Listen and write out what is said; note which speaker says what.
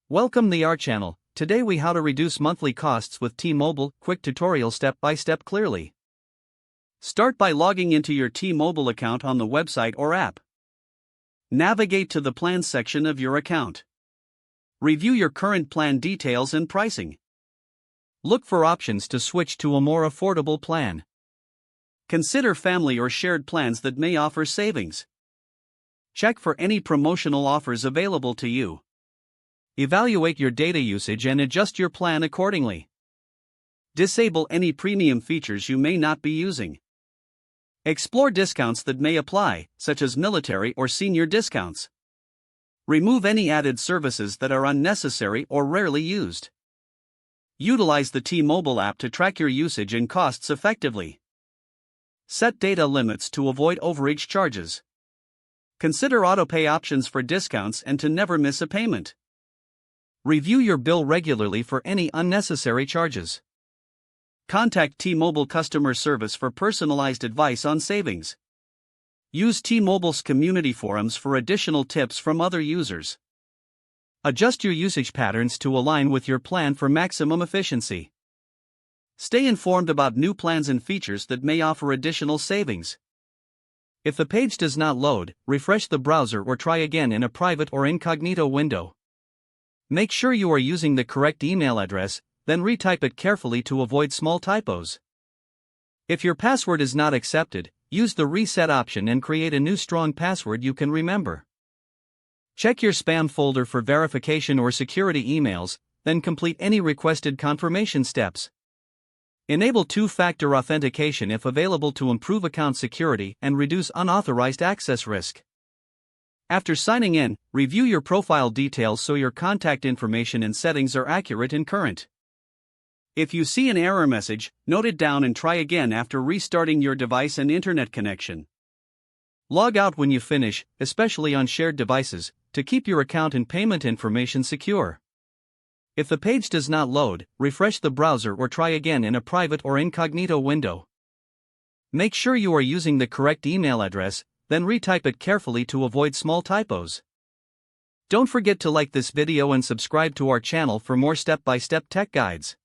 Speaker 1: Welcome to our channel. Today we how to reduce monthly costs with T-Mobile. Quick tutorial step by step clearly. Start by logging into your T-Mobile account on the website or app. Navigate to the plans section of your account. Review your current plan details and pricing. Look for options to switch to a more affordable plan. Consider family or shared plans that may offer savings. Check for any promotional offers available to you. Evaluate your data usage and adjust your plan accordingly. Disable any premium features you may not be using. Explore discounts that may apply, such as military or senior discounts. Remove any added services that are unnecessary or rarely used. Utilize the T-Mobile app to track your usage and costs effectively. Set data limits to avoid overage charges. Consider autopay options for discounts and to never miss a payment. Review your bill regularly for any unnecessary charges. Contact T-Mobile customer service for personalized advice on savings. Use T-Mobile's community forums for additional tips from other users. Adjust your usage patterns to align with your plan for maximum efficiency. Stay informed about new plans and features that may offer additional savings. If the page does not load, refresh the browser or try again in a private or incognito window. Make sure you are using the correct email address, then retype it carefully to avoid small typos. If your password is not accepted, use the reset option and create a new strong password you can remember. Check your spam folder for verification or security emails, then complete any requested confirmation steps. Enable two-factor authentication if available to improve account security and reduce unauthorized access risk. After signing in, review your profile details so your contact information and settings are accurate and current. If you see an error message, note it down and try again after restarting your device and internet connection. Log out when you finish, especially on shared devices, to keep your account and payment information secure. If the page does not load, refresh the browser or try again in a private or incognito window. Make sure you are using the correct email address, then retype it carefully to avoid small typos. Don't forget to like this video and subscribe to our channel for more step-by-step tech guides.